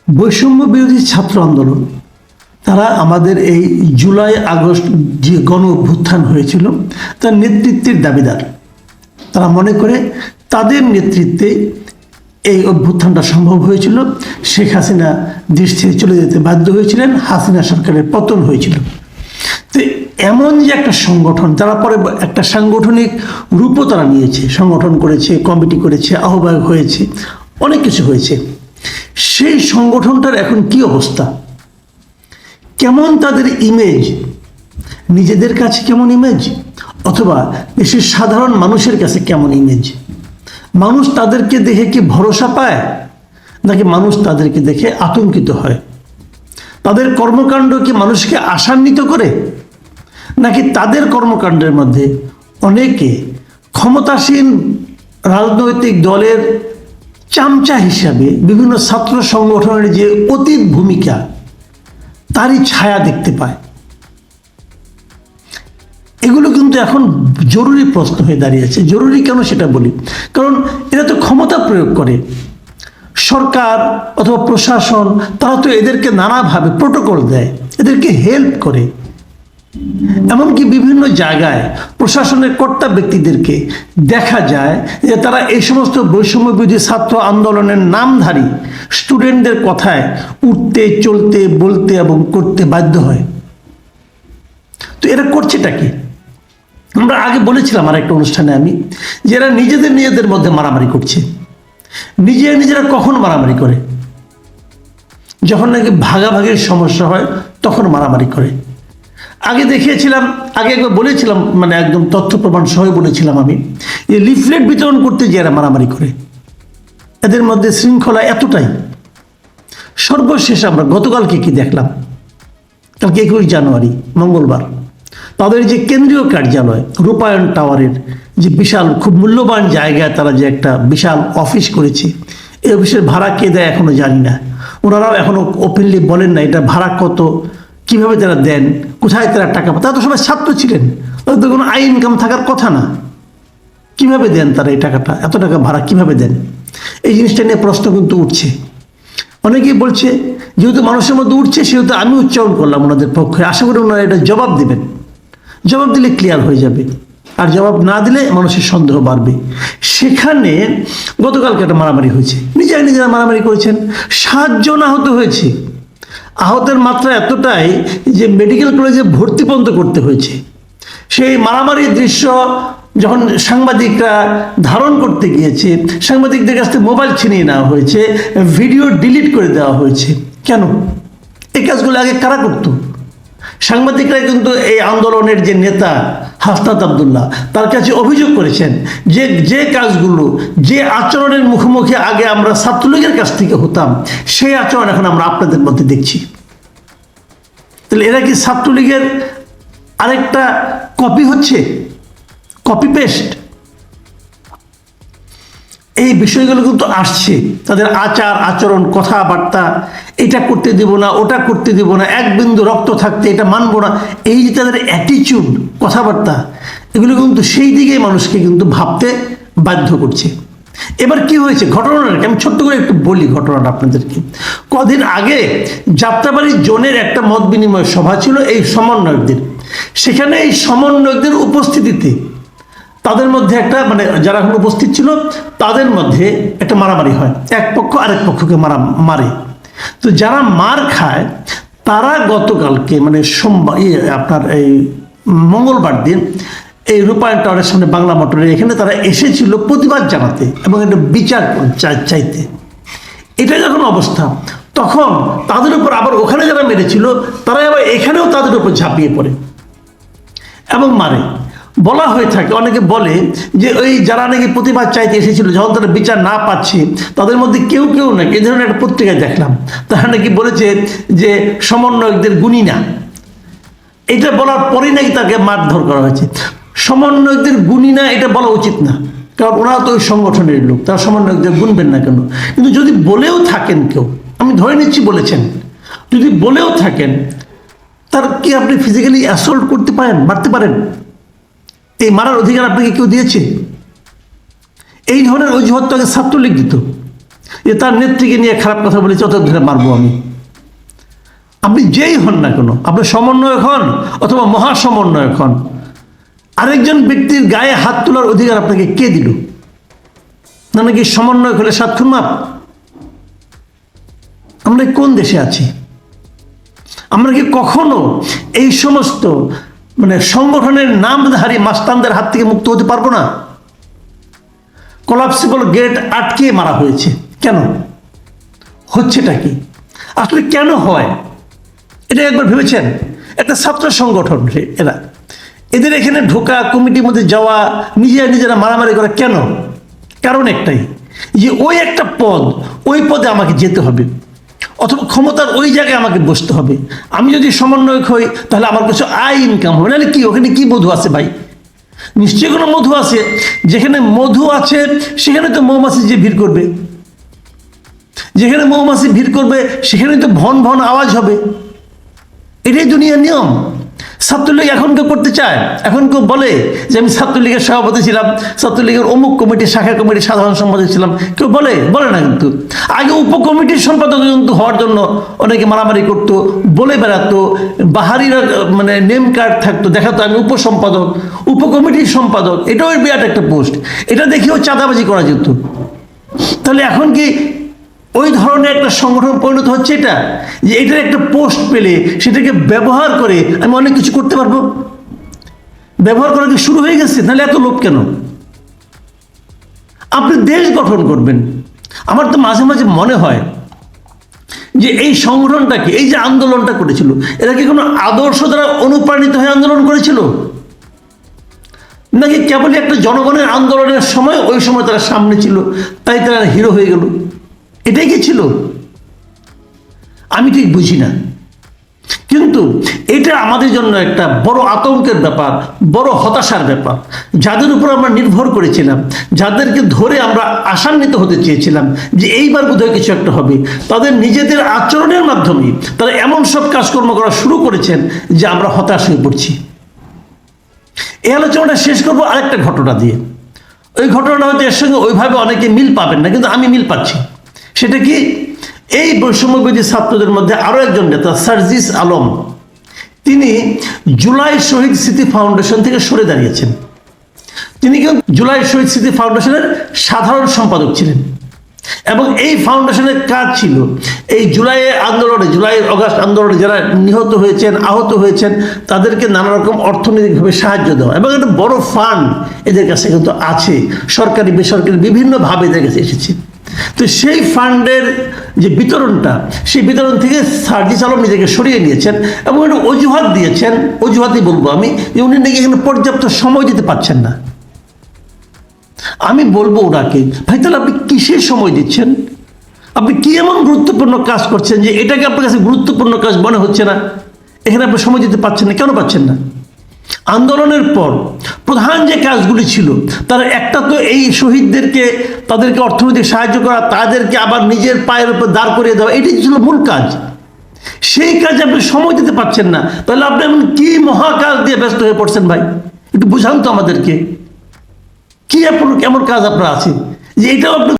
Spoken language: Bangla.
বৈষম্য বিরোধী ছাত্র আন্দোলন, তারা আমাদের এই জুলাই আগস্ট যে গণ অভ্যুত্থান হয়েছিল তার নেতৃত্বের দাবিদার। তারা মনে করে তাদের নেতৃত্বে এই অভ্যুত্থানটা সম্ভব হয়েছিল। শেখ হাসিনা দেশ ছেড়ে চলে যেতে বাধ্য হয়েছিলেন, হাসিনা সরকারের পতন হয়েছিল। তো এমন যে একটা সংগঠন, তারা পরে একটা সাংগঠনিক রূপও তারা নিয়েছে, সংগঠন করেছে, কমিটি করেছে, আহ্বায়ক হয়েছে, অনেক কিছু হয়েছে। সেই সংগঠনটার এখন কি অবস্থা, কেমন তাদের ইমেজ, নিজেদের কাছে কেমন ইমেজ, অথবা দেশের সাধারণ মানুষের কাছে কেমন ইমেজ? মানুষ তাদেরকে দেখে কি ভরসা পায়, নাকি মানুষ তাদেরকে দেখে আতঙ্কিত হয়? তাদের কর্মকাণ্ড কি মানুষকে আশান্বিত করে, নাকি তাদের কর্মকাণ্ডের মধ্যে অনেকে ক্ষমতাসীন রাজনৈতিক দলের চামচা হিসাবে বিভিন্ন ছাত্র সংগঠনের যে অতীত ভূমিকা তারই ছায়া দেখতে পায়? এগুলো কিন্তু এখন জরুরি প্রশ্ন হয়ে দাঁড়িয়েছে। জরুরি কেন সেটা বলি, কারণ এরা তো ক্ষমতা প্রয়োগ করে। সরকার অথবা প্রশাসন তারা তো এদেরকে নানাভাবে প্রোটোকল দেয়, এদেরকে হেল্প করে। এমনকি বিভিন্ন জায়গায় প্রশাসনের কর্তা ব্যক্তিদেরকে দেখা যায় যে তারা এই সমস্ত বৈষম্য বিরোধী ছাত্র আন্দোলনের নামধারী স্টুডেন্টদের কথায় উঠতে, চলতে, বলতে এবং করতে বাধ্য হয়। তো এরা করছেটা কি? আমরা আগে বলেছিলাম আর একটা অনুষ্ঠানে আমি, যে এরা নিজেদের মধ্যে মারামারি করছে। নিজেরা কখন মারামারি করে? যখন নাকি ভাগাভাগির সমস্যা হয় তখন মারামারি করে। আগে দেখিয়েছিলাম, আগে একবার বলেছিলাম, মানে একদম তথ্য প্রমাণ সহ বলেছিলাম আমি, যে লিফলেট বিতরণ করতে যে এরা মারামারি করে। এদের মধ্যে শৃঙ্খলা এতটাই। সর্বশেষ আমরা গতকালকে কি দেখলাম, কালকে 21 জানুয়ারি মঙ্গলবার, তাদের যে কেন্দ্রীয় কার্যালয় রূপায়ণ টাওয়ারের যে বিশাল, খুব মূল্যবান জায়গায় তারা যে একটা বিশাল অফিস করেছে, এই অফিসের ভাড়া কে দেয় এখনো জানি না। ওনারাও এখনো ওপেনলি বলেন না এটা ভাড়া কত, কিভাবে তারা দেন, কোথায় তারা টাকা পায়। তারা তো সবাই ছাত্র ছিলেন, তাদের তো কোনো আয় ইনকাম থাকার কথা না। কিভাবে দেন তারা এই টাকাটা, এত টাকা ভাড়া কিভাবে দেন? এই জিনিসটা নিয়ে প্রশ্ন কিন্তু উঠছে। অনেকেই বলছে যেহেতু মানুষের মধ্যে উঠছে সেহেতু আমি উচ্চারণ করলাম ওনাদের পক্ষে। আশা করি ওনারা এটা জবাব দেবেন। জবাব দিলে ক্লিয়ার হয়ে যাবে, আর জবাব না দিলে মানুষের সন্দেহ বাড়বে। সেখানে গতকালকে একটা মারামারি হয়েছে, নিজেরা মারামারি করেছেন, 7 জন আহত হয়েছে। আহতের মাত্রা এতটাই যে মেডিকেল কলেজে ভর্তি পর্যন্ত করতে হয়েছে। সেই মারামারির দৃশ্য যখন সাংবাদিকরা ধারণ করতে গিয়েছে, সাংবাদিকদের কাছ থেকে মোবাইল ছিনিয়ে নেওয়া হয়েছে, ভিডিও ডিলিট করে দেওয়া হয়েছে। কেন? এই কাজগুলো আগে কারা করতো? সাংবাদিকরা কিন্তু এই আন্দোলনের যে নেতা হাসনাত আবদুল্লাহ তার কাছে অভিযোগ করেছেন যে কাজগুলো, যে আচরণের মুখোমুখি আগে আমরা ছাত্রলীগের কাছ থেকে হতাম, সেই আচরণ এখন আমরা আপনাদের মধ্যে দেখছি। তাহলে এরা কি ছাত্রলীগের আরেকটা কপি হচ্ছে, কপি পেস্ট? এই বিষয়গুলো কিন্তু আসছে। তাদের আচার আচরণ, কথাবার্তা, এটা করতে দেব না, ওটা করতে দেব না, এক বিন্দু রক্ত থাকতে এটা মানবো না, এই যে তাদের অ্যাটিচিউড, কথাবার্তা, এগুলো কিন্তু সেই দিকেই মানুষকে কিন্তু ভাবতে বাধ্য করছে। এবার কি হয়েছে ঘটনাটাকে আমি ছোট্ট করে একটু বলি ঘটনাটা আপনাদেরকে। কদিন আগে যাত্রাবাড়ি জোনের একটা মত বিনিময় সভা ছিল এই সমন্বয়কদের। সেখানে এই সমন্বয়কদের উপস্থিতিতে তাদের মধ্যে একটা, মানে যারা এখন উপস্থিত ছিল তাদের মধ্যে একটা মারামারি হয়, এক পক্ষ আরেক পক্ষকে মারে। তো যারা মার খায় তারা গতকালকে, মানে সোমবার, আপনার এই মঙ্গলবার দিন এই রূপায়ণ টাওয়ারের সামনে বাংলা মোটরের এখানে তারা এসেছিল প্রতিবাদ জানাতে এবং একটা বিচার চাইতে। এটা যখন অবস্থা, তখন তাদের উপর আবার ওখানে যারা মেরেছিল তারা আবার এখানেও তাদের উপর ঝাঁপিয়ে পড়ে এবং মারে। বলা হয়ে থাকে, অনেকে বলে যে ওই যারা নাকি প্রতিবাদ চাইতে এসেছিল, যখন তারা বিচার না পাচ্ছে তাদের মধ্যে কেউ নাকি, এই ধরনের একটা পত্রিকায় দেখলাম, তারা নাকি বলেছে যে সমন্বয়কদের গুণী না। এটা বলার পরেই নাকি তাকে মারধর করা হয়েছে। সমন্বয়কদের গুণী না এটা বলা উচিত না, কারণ ওনারা তো ওই সংগঠনের লোক, তারা সমন্বয়কদের গুনবেন না কেন? কিন্তু যদি বলেও থাকেন কেউ, আমি ধরে নিচ্ছি বলেছেন, যদি বলেও থাকেন, তার কি আপনি ফিজিক্যালি অ্যাসল্ট করতে পারেন, মারতে পারেন? এই মারার অধিকার আপনাকে কেউ দিয়েছে? এই ধরনের অজুহাত তো আগে ছাত্রলীগ দিত, যে তার নেত্রীকে নিয়ে খারাপ কথা বলেছে অত ধরে মারবো আমি। আপনি যেই হন না কেন, আপনি সমন্বয়ক হন অথবা মহাসমন্বয়ক হন, আরেকজন ব্যক্তির গায়ে হাত তোলার অধিকার আপনাকে কে দিল? না নাকি সমন্বয়ক হলে 7 খুন মাপ? আমরা কোন দেশে আছি? আমরা কি কখনো এই সমস্ত সংগঠনের নামধারী মাস্তানদের হাত থেকে মুক্ত হতে পারবো না? কোলাপসিবল গেট আটকে মারা হয়েছে কেন? হচ্ছেটা কি আসলে, কেন হয় এটা একবার ভেবেছেন? একটা ছাত্র সংগঠন এরা, এদের এখানে ঢোকা, কমিটির মধ্যে যাওয়া, নিজেরা মারামারি করা কেন? কারণ একটাই, যে ওই একটা পদ, ওই পদে আমাকে যেতে হবে, অথবা ক্ষমতার ওই জায়গায় আমাকে বসতে হবে। আমি যদি সমন্বয়ক হই তাহলে আমার কিছু আয় ইনকাম হবে। নাহলে কি ওখানে কি মধু আছে ভাই? নিশ্চয়ই কোনো মধু আছে। যেখানে মধু আছে সেখানে তো মৌমাছি যে ভিড় করবে, যেখানে মৌমাছি ভিড় করবে সেখানে তো ভন ভন আওয়াজ হবে। এটাই দুনিয়ার নিয়ম। ছাত্রলীগ এখন কেউ করতে চায়? এখন কেউ বলে যে আমি ছাত্রলীগের সভাপতি ছিলাম, ছাত্রলীগের অমুক কমিটির শাখা কমিটির সাধারণ সম্পাদক ছিলাম? কেউ বলে না। কিন্তু আগে উপকমিটির সম্পাদক কিন্তু হওয়ার জন্য অনেকে মারামারি করতো, বলে বেড়াতো, বাহারিরা নেম কার্ড থাকতো, দেখাতো আমি উপসম্পাদক, উপকমিটির সম্পাদক। এটাও বিরাট একটা পোস্ট, এটা দেখেও চাঁদাবাজি করা যেত। তাহলে এখন কি ওই ধরনের একটা সংগঠন পরিণত হচ্ছে এটা, যে এটার একটা পোস্ট পেলে সেটাকে ব্যবহার করে আমি অনেক কিছু করতে পারবো? ব্যবহার করা কি শুরু হয়ে গেছে? তাহলে এত লোভ কেন? আপনি দেশ গঠন করবেন। আমার তো মাঝে মাঝে মনে হয় যে এই সংগঠনটাকে, এই যে আন্দোলনটা করেছিল, এরা কি কোনো আদর্শ দ্বারা অনুপ্রাণিত হয়ে আন্দোলন করেছিল, নাকি কেবলই একটা জনগণের আন্দোলনের সময়, ওই সময় তারা সামনে ছিল তাই তারা হিরো হয়ে গেল? এটাই কি ছিল? আমি ঠিক বুঝি না। কিন্তু এটা আমাদের জন্য একটা বড় আতঙ্কের ব্যাপার, বড় হতাশার ব্যাপার। যাদের উপর আমরা নির্ভর করেছিলাম, যাদেরকে ধরে আমরা আশান্বিত হতে চেয়েছিলাম যে এইবার বোধহয় কিছু একটা হবে, তাদের নিজেদের আচরণের মাধ্যমে তারা এমন সব কাজকর্ম করা শুরু করেছেন যে আমরা হতাশ হয়ে পড়ছি। এই আলোচনাটা শেষ করবো আরেকটা ঘটনা দিয়ে। ওই ঘটনাটা হয়তো এর সঙ্গে ওইভাবে অনেকে মিল পাবেন না, কিন্তু আমি মিল পাচ্ছি। সেটা কি, এই বৈষম্যবিরোধী ছাত্রদের মধ্যে আরো একজন নেতা সার্জিস আলম, তিনি জুলাই শহীদ স্মৃতি ফাউন্ডেশন থেকে সরে দাঁড়িয়েছেন। তিনি কিন্তু জুলাই শহীদ স্মৃতি ফাউন্ডেশনের সাধারণ সম্পাদক ছিলেন, এবং এই ফাউন্ডেশনের কাজ ছিল এই জুলাইয়ের আন্দোলনে, জুলাই অগাস্ট আন্দোলনে যারা নিহত হয়েছেন, আহত হয়েছেন, তাদেরকে নানা রকম অর্থনৈতিকভাবে সাহায্য দেওয়া। এবং একটা বড় ফান্ড এদের কাছে কিন্তু আছে, সরকারি বেসরকারি বিভিন্নভাবে এদের কাছে এসেছে। তো সেই ফান্ডের যে বিতরণটা, সেই বিতরণ থেকে সার্জিস আলম নিজেকে সরিয়ে নিয়েছেন, এবং একটা অজুহাত দিয়েছেন, অজুহাতই বলবো আমি, যে উনি নাকি এখানে পর্যাপ্ত সময় দিতে পারছেন না। আমি বলবো ওনাকে, ভাই তাহলে আপনি কিসের সময় দিচ্ছেন? আপনি কি এমন গুরুত্বপূর্ণ কাজ করছেন যে এটাকে আপনার কাছে গুরুত্বপূর্ণ কাজ মনে হচ্ছে না? এখানে আপনি সময় দিতে পারছেন না, কেন পাচ্ছেন না? আন্দোলনের পর প্রধান যে কাজগুলি ছিল তার একটা তো এই শহীদদেরকে, তাদেরকে অর্থনৈতিক সাহায্য করা, তাদেরকে আবার নিজের পায়ের উপর দাঁড় করিয়ে দেওয়া, এটি ছিল মূল কাজ। সেই কাজে আপনি সময় দিতে পারছেন না, তাহলে আপনি এমন কি মহাকাজ দিয়ে ব্যস্ত হয়ে পড়ছেন ভাই? একটু বুঝান তো আমাদেরকে, কি কেমন কাজ আপনার আছে যে এটাও আপনি